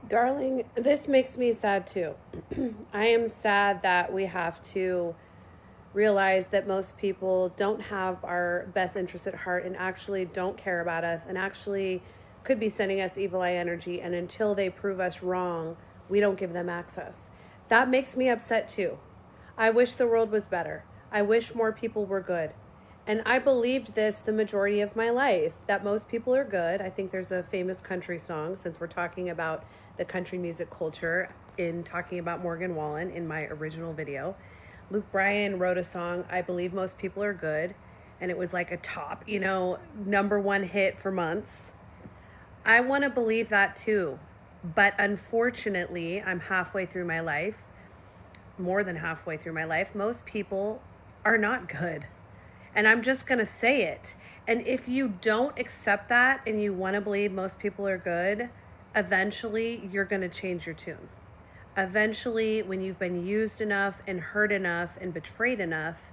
Darling, this makes me sad too. I am sad that we have to realize that most people don't have our best interest at heart and actually don't care about us and actually could be sending us evil eye energy. And until they prove us wrong, we don't give them access. That makes me upset too. I wish the world was better. I wish more people were good. And I believed this the majority of my life, that most people are good. I think there's a famous country song, since we're talking about the country music culture, in talking about Morgan Wallen in my original video. Bryan wrote a song, I Believe Most People Are Good, and it was like a top, #1 hit for months. I want to believe that too. But unfortunately, I'm halfway through my life, more than halfway through my life. Most people are not good. And I'm just going to say it. And if you don't accept that and you want to believe most people are good, eventually you're going to change your tune. Eventually, when you've been used enough and hurt enough and betrayed enough,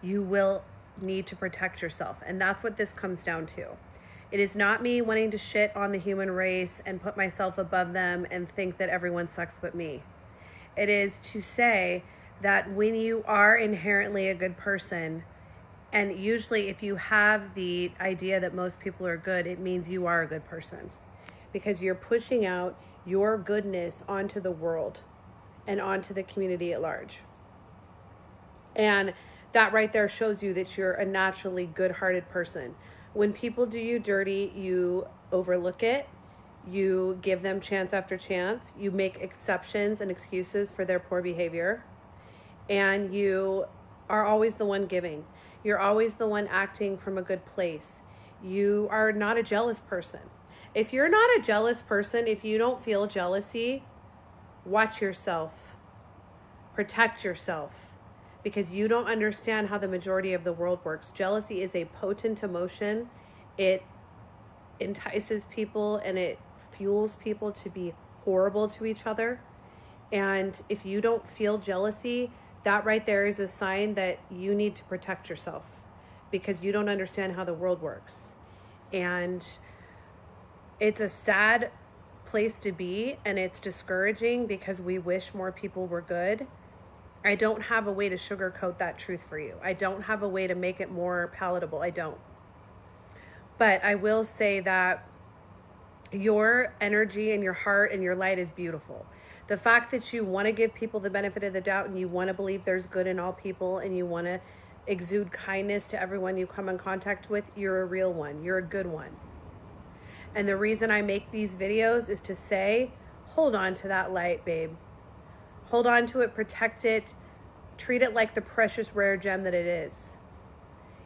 you will need to protect yourself. And that's what this comes down to. It is not me wanting to shit on the human race and put myself above them and think that everyone sucks but me. It is to say that when you are inherently a good person, and usually if you have the idea that most people are good, it means you are a good person, because you're pushing out your goodness onto the world and onto the community at large. And that right there shows you that you're a naturally good-hearted person. When people do you dirty, you overlook it. You give them chance after chance. You make exceptions and excuses for their poor behavior. And you are always the one giving. You're always the one acting from a good place. You are not a jealous person. If you're not a jealous person, if you don't feel jealousy, watch yourself. Protect yourself, because you don't understand how the majority of the world works. Jealousy is a potent emotion. It entices people and it fuels people to be horrible to each other. And if you don't feel jealousy, that right there is a sign that you need to protect yourself, because you don't understand how the world works. And it's a sad place to be, and it's discouraging because we wish more people were good. I don't have a way to sugarcoat that truth for you. I don't have a way to make it more palatable. I don't. But I will say that your energy and your heart and your light is beautiful. The fact that you want to give people the benefit of the doubt and you want to believe there's good in all people and you want to exude kindness to everyone you come in contact with, you're a real one. You're a good one. And the reason I make these videos is to say, hold on to that light, babe. Hold on to it, protect it, treat it like the precious rare gem that it is.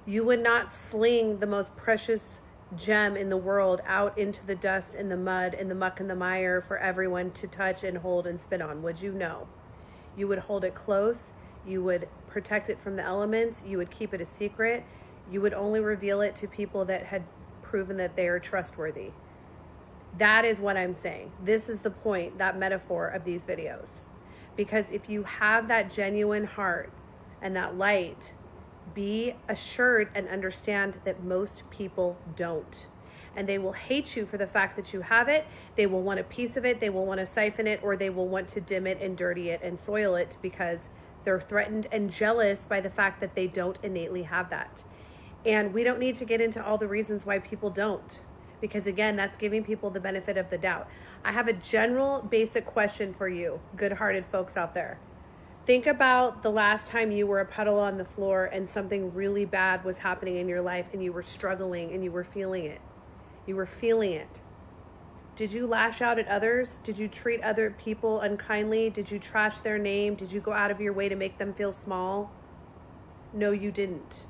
You would not sling the most precious gem in the world out into the dust and the mud and the muck and the mire for everyone to touch and hold and spit on, would you? No. You would hold it close. You would protect it from the elements. You would keep it a secret. You would only reveal it to people that had proven that they are trustworthy. That is what I'm saying. This is the point, that metaphor of these videos. Because if you have that genuine heart and that light, be assured and understand that most people don't. And they will hate you for the fact that you have it. They will want a piece of it. They will want to siphon it, or they will want to dim it and dirty it and soil it, because they're threatened and jealous by the fact that they don't innately have that. And we don't need to get into all the reasons why people don't, because again, that's giving people the benefit of the doubt. I have a general basic question for you, good-hearted folks out there. Think about the last time you were a puddle on the floor and something really bad was happening in your life and you were struggling and you were feeling it. You were feeling it. Did you lash out at others? Did you treat other people unkindly? Did you trash their name? Did you go out of your way to make them feel small? No, you didn't,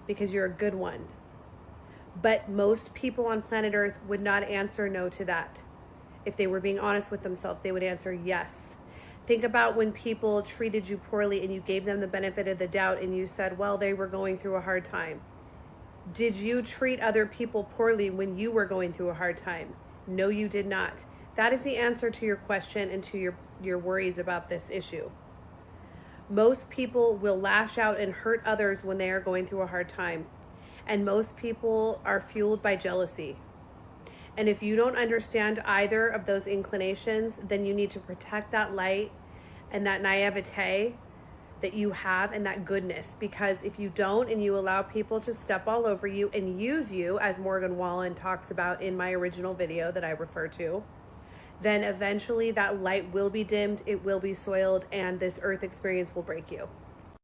because you're a good one. But most people on planet Earth would not answer no to that. If they were being honest with themselves, they would answer yes. Think about when people treated you poorly and you gave them the benefit of the doubt and you said, well, they were going through a hard time. Did you treat other people poorly when you were going through a hard time? No, you did not. That is the answer to your question and to your worries about this issue. Most people will lash out and hurt others when they are going through a hard time. And most people are fueled by jealousy. And if you don't understand either of those inclinations, then you need to protect that light and that naivete that you have and that goodness. Because if you don't, and you allow people to step all over you and use you, as Morgan Wallen talks about in my original video that I refer to, then eventually that light will be dimmed, it will be soiled, and this earth experience will break you.